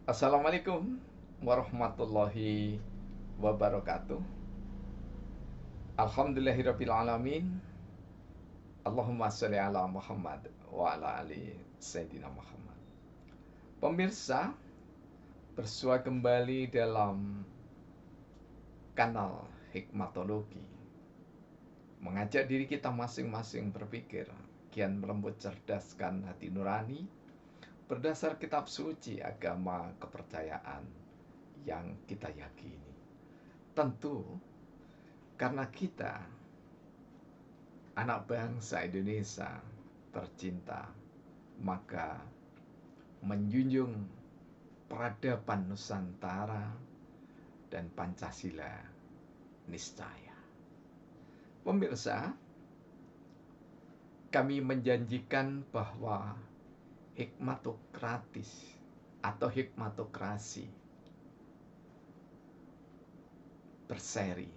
Assalamualaikum warahmatullahi wabarakatuh. Alhamdulillahirabbil alamin. Allahumma sholli ala Muhammad wa ala ali Sayyidina Muhammad. Pemirsa, bersua kembali dalam kanal Hikmatologi, mengajak diri kita masing-masing berpikir, kian melembut cerdaskan hati nurani berdasar kitab suci agama kepercayaan yang kita yakini. Tentu karena kita anak bangsa Indonesia tercinta, maka menjunjung peradaban Nusantara dan Pancasila niscaya. Pemirsa, kami menjanjikan bahwa hikmatokratis atau hikmatokrasi berseri.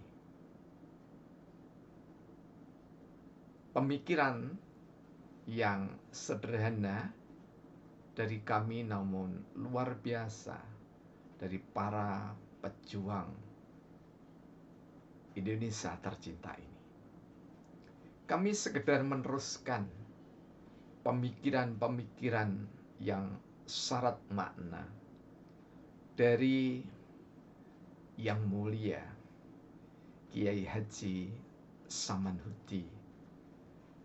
Pemikiran yang sederhana dari kami namun luar biasa dari para pejuang Indonesia tercinta ini. Kami sekedar meneruskan pemikiran-pemikiran yang syarat makna dari yang mulia Kiai Haji Samanhudi,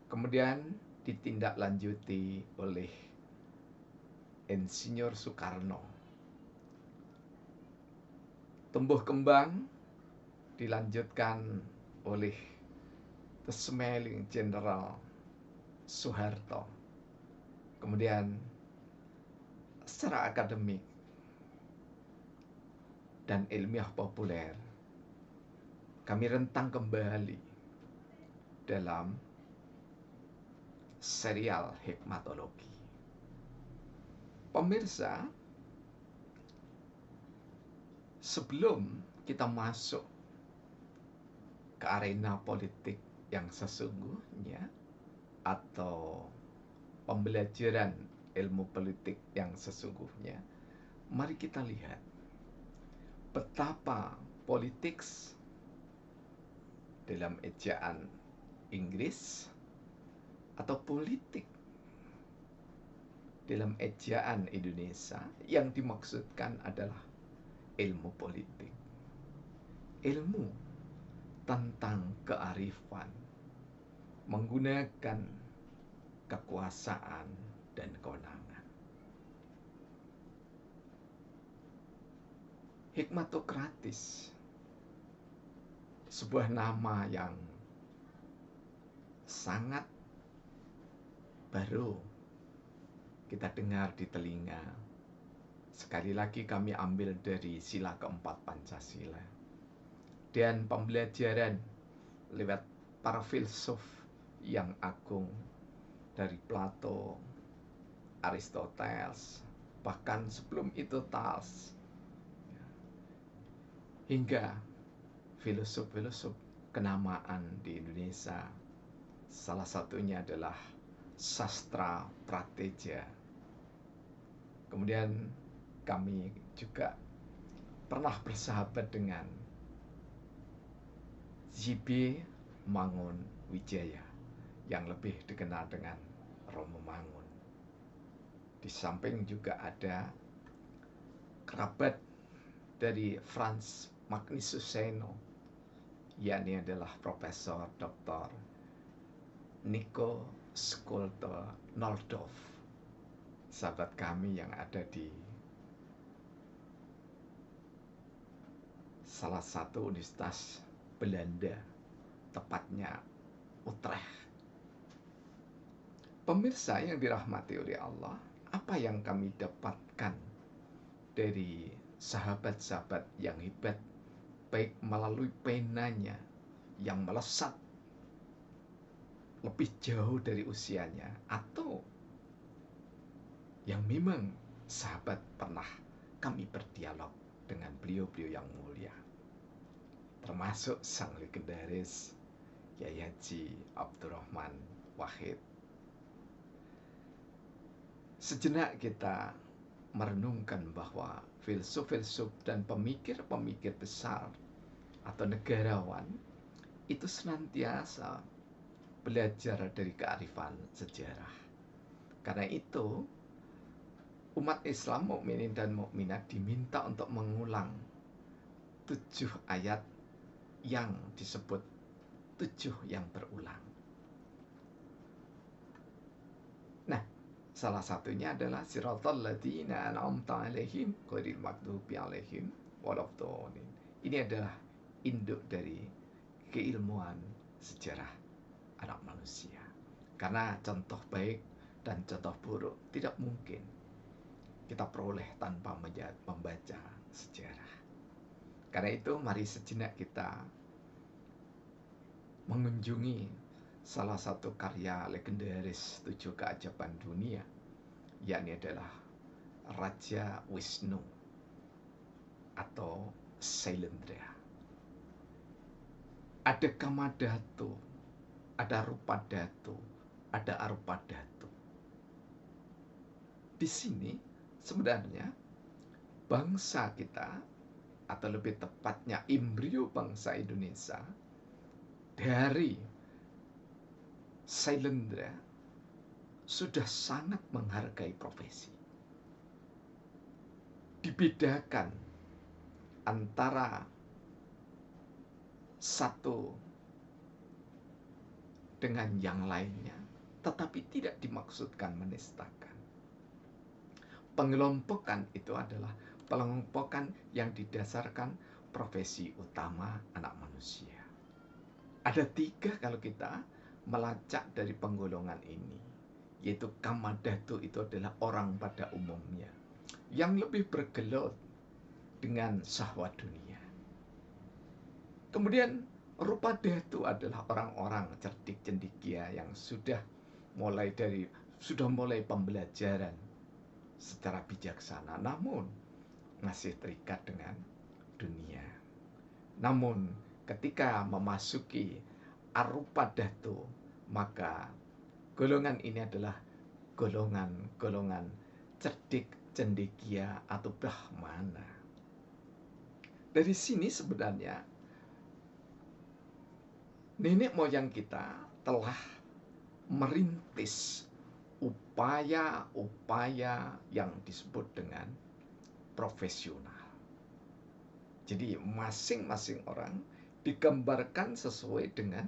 kemudian ditindaklanjuti oleh Insinyur Soekarno. Tumbuh kembang dilanjutkan oleh The Smiling General Soeharto. Kemudian secara akademik dan ilmiah populer kami rentang kembali dalam serial Hikmatologi. Pemirsa, sebelum kita masuk ke arena politik yang sesungguhnya atau pembelajaran ilmu politik yang sesungguhnya, mari kita lihat betapa politik dalam ejaan Inggris atau politik dalam ejaan Indonesia yang dimaksudkan adalah ilmu politik, ilmu tentang kearifan, menggunakan kekuasaan dan kewenangan. Hikmatokratis, sebuah nama yang sangat baru kita dengar di telinga. Sekali lagi kami ambil dari sila keempat Pancasila. Dan pembelajaran lewat para filsuf yang agung dari Plato, Aristoteles, bahkan sebelum itu Thales, hingga filosof-filosof kenamaan di Indonesia. Salah satunya adalah sastra Prateja. Kemudian kami juga pernah bersahabat dengan JB Mangun Wijaya yang lebih dikenal dengan Romo Mangun. Di samping juga ada kerabat dari Frans Magnisuseno, yakni adalah Profesor Dr. Nico Schulte Noldorf, sahabat kami yang ada di salah satu universitas Belanda, tepatnya Utrecht. Pemirsa yang dirahmati oleh Allah, apa yang kami dapatkan dari sahabat-sahabat yang hebat, baik melalui penanya yang melesat lebih jauh dari usianya, atau yang memang sahabat pernah kami berdialog dengan beliau-beliau yang mulia, termasuk sang legendaris Kiai Haji Abdurrahman Wahid. Sejenak kita merenungkan bahwa filsuf-filsuf dan pemikir-pemikir besar atau negarawan itu senantiasa belajar dari kearifan sejarah. Karena itu, umat Islam, mukminin dan mukminat diminta untuk mengulang 7 ayat yang disebut 7 yang berulang. Nah, salah satunya adalah siratal ladzina an'amta 'alaihim ghairil maghdubi 'alaihim waladdallin. Ini adalah induk dari keilmuan sejarah anak manusia. Karena contoh baik dan contoh buruk tidak mungkin kita peroleh tanpa membaca sejarah. Karena itu mari sejenak kita mengunjungi salah satu karya legendaris 7 keajaiban dunia, yakni adalah Raja Wisnu atau Sailendra. Ada Kamadhatu, ada Rupadhatu, ada Arupadhatu. Di sini sebenarnya bangsa kita, atau lebih tepatnya embrio bangsa Indonesia, dari Sailendra sudah sangat menghargai profesi. Dibedakan antara satu dengan yang lainnya, tetapi tidak dimaksudkan menistakan. Pengelompokan itu adalah pengelompokan yang didasarkan profesi utama anak manusia. Ada 3 kalau kita melacak dari penggolongan ini, yaitu Kamadhatu itu adalah orang pada umumnya yang lebih bergelut dengan syahwat dunia. Kemudian Rupadhatu adalah orang-orang cerdik cendekia yang sudah mulai pembelajaran secara bijaksana, namun masih terikat dengan dunia. Namun ketika memasuki Arupadhatu, maka golongan ini adalah golongan cerdik cendekia atau brahmana. Dari sini sebenarnya nenek moyang kita telah merintis upaya-upaya yang disebut dengan profesional. Jadi masing-masing orang digambarkan sesuai dengan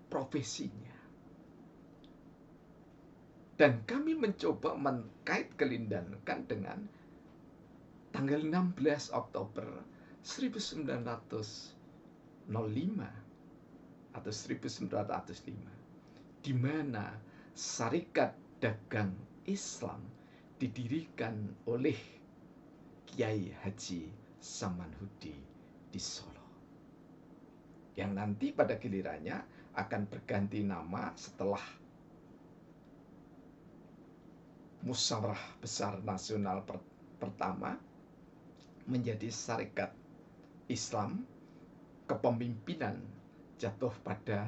profesinya. Dan kami mencoba mengkait kelindankan dengan tanggal 16 Oktober 1905 atau 1905, di mana Syarikat Dagang Islam didirikan oleh Kiai Haji Samanhudi di Solo, yang nanti pada gilirannya akan berganti nama setelah Musyawarah Besar Nasional pertama menjadi Syarikat Islam kepemimpinan jatuh pada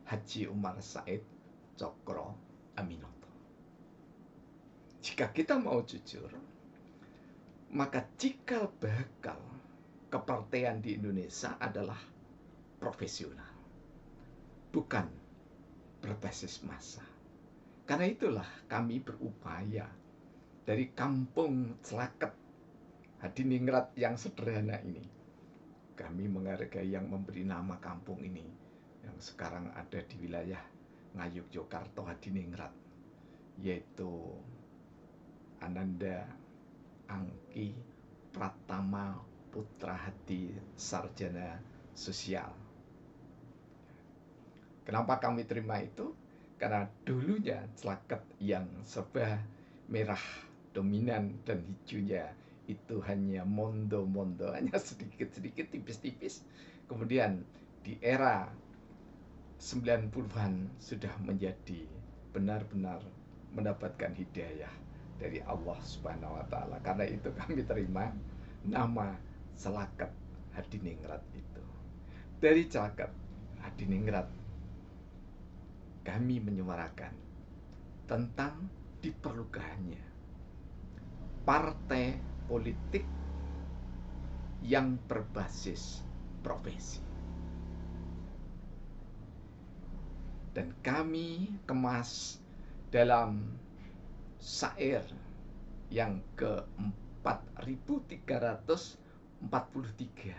Haji Umar Said Cokro Aminoto. Jika kita mau jujur, maka cikal bakal kepartean di Indonesia adalah profesional, bukan berbasis massa. Karena itulah kami berupaya dari kampung Celaket Hadiningrat yang sederhana ini. Kami menghargai yang memberi nama kampung ini, yang sekarang ada di wilayah Ngayogyakarta Hadiningrat, yaitu Ananda Angki Pratama Putra Hadi Sarjana Sosial. Kenapa kami terima itu? Karena dulunya Celaket yang serba merah dominan dan hijaunya itu hanya mondo-mondo, hanya sedikit-sedikit, tipis-tipis. Kemudian di era 90-an sudah menjadi benar-benar mendapatkan hidayah dari Allah Subhanahu wa Ta'ala. Karena itu kami terima nama Celaket Hadiningrat itu. Dari Celaket Hadiningrat kami menyuarakan tentang diperlukannya partai politik yang berbasis profesi. Dan kami kemas dalam syair yang ke-4343.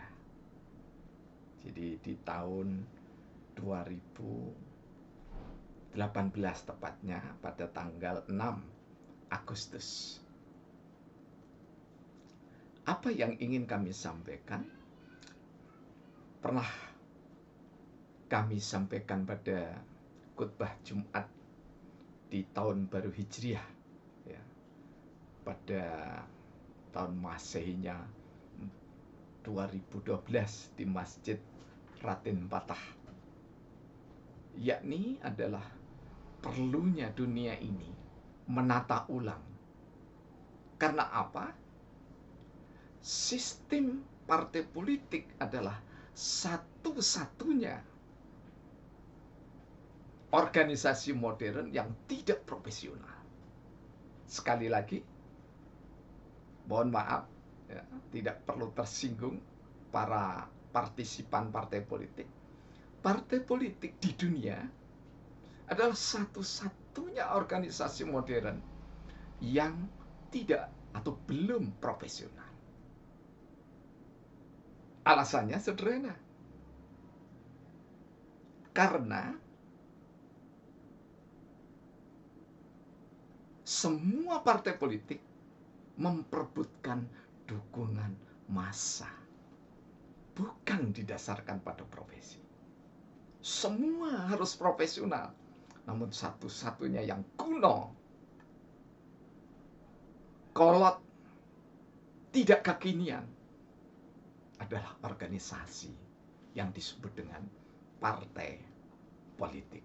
Jadi di tahun 2018 tepatnya, pada tanggal 6 Agustus. Apa yang ingin kami sampaikan? Pernah kami sampaikan pada khutbah Jumat di tahun baru Hijriah, ya, pada tahun Masehinya 2012 di Masjid Raden Patah, yakni adalah perlunya dunia ini menata ulang. Karena apa? Sistem partai politik adalah satu-satunya organisasi modern yang tidak profesional. Sekali lagi, mohon maaf, ya, tidak perlu tersinggung para partisipan partai politik. Partai politik di dunia adalah satu-satunya organisasi modern yang tidak atau belum profesional. Alasannya sederhana. Karena semua partai politik memperebutkan dukungan massa, bukan didasarkan pada profesi. Semua harus profesional, namun satu-satunya yang kuno, kolot, tidak kekinian, adalah organisasi yang disebut dengan partai politik.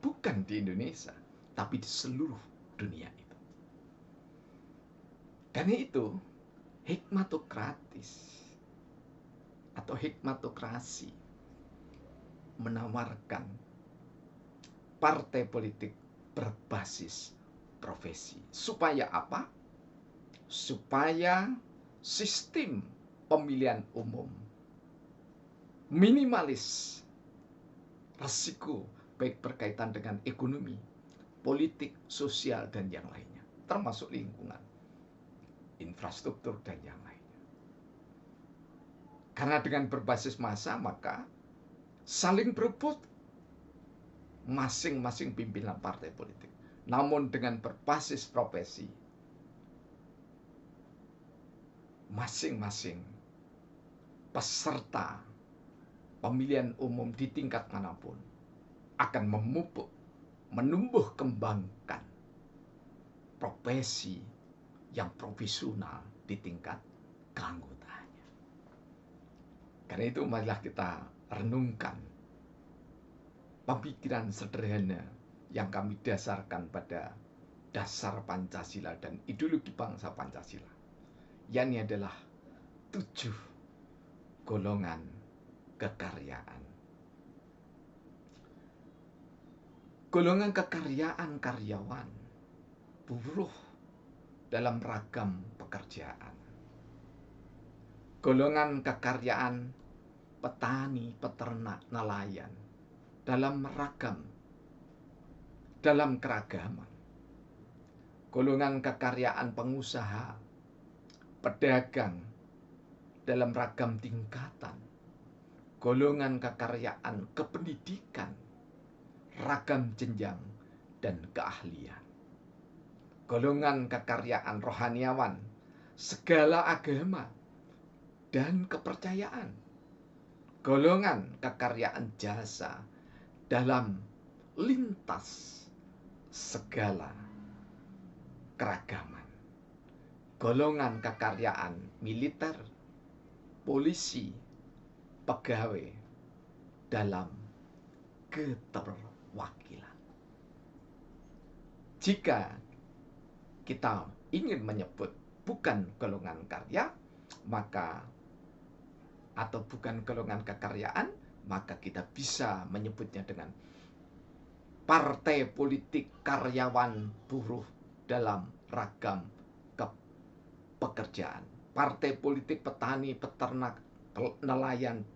Bukan di Indonesia, tapi di seluruh dunia itu. Karena itu, hikmatokratis atau hikmatokrasi menawarkan partai politik berbasis profesi. Supaya apa? Supaya sistem pemilihan umum minimalis risiko, baik berkaitan dengan ekonomi, politik, sosial, dan yang lainnya, termasuk lingkungan, infrastruktur, dan yang lainnya. Karena dengan berbasis massa, maka saling berebut masing-masing pimpinan partai politik. Namun dengan berbasis profesi, masing-masing peserta pemilihan umum di tingkat manapun akan memupuk, menumbuh kembangkan profesi yang profesional di tingkat keanggotaannya. Karena itu marilah kita renungkan pemikiran sederhana yang kami dasarkan pada dasar Pancasila dan ideologi bangsa Pancasila, yakni adalah 7 golongan kekaryaan. Golongan kekaryaan karyawan, buruh dalam ragam pekerjaan. Golongan kekaryaan petani, peternak, nelayan dalam keragaman. Golongan kekaryaan pengusaha, pedagang dalam ragam tingkatan. Golongan kekaryaan kependidikan, ragam jenjang dan keahlian. Golongan kekaryaan rohaniawan, segala agama dan kepercayaan. Golongan kekaryaan jasa dalam lintas segala keragaman. Golongan kekaryaan militer, polisi, pegawai dalam keterwakilan. Jika kita ingin menyebut bukan golongan karya, maka atau bukan golongan kekaryaan, maka kita bisa menyebutnya dengan partai politik karyawan buruh dalam ragam pekerjaan. Partai politik petani, peternak, nelayan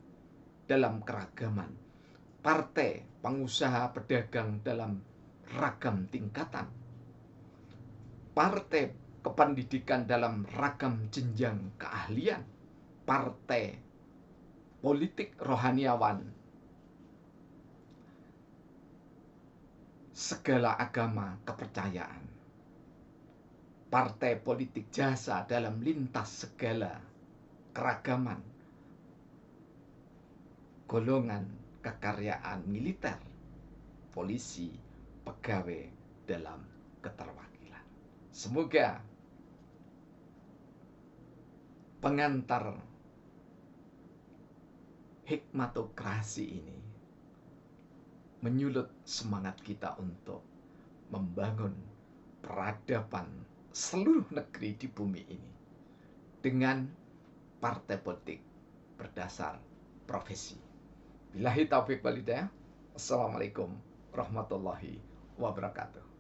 dalam keragaman. Partai pengusaha pedagang dalam ragam tingkatan. Partai kependidikan dalam ragam jenjang keahlian. Partai politik rohaniawan segala agama kepercayaan. Partai politik jasa dalam lintas segala keragaman golongan kekaryaan militer, polisi, pegawai dalam keterwakilan. Semoga pengantar hikmatokrasi ini menyulut semangat kita untuk membangun peradaban seluruh negeri di bumi ini dengan partai politik berdasar profesi. Billahi taufiq wal hidayah. Assalamualaikum warahmatullahi wabarakatuh.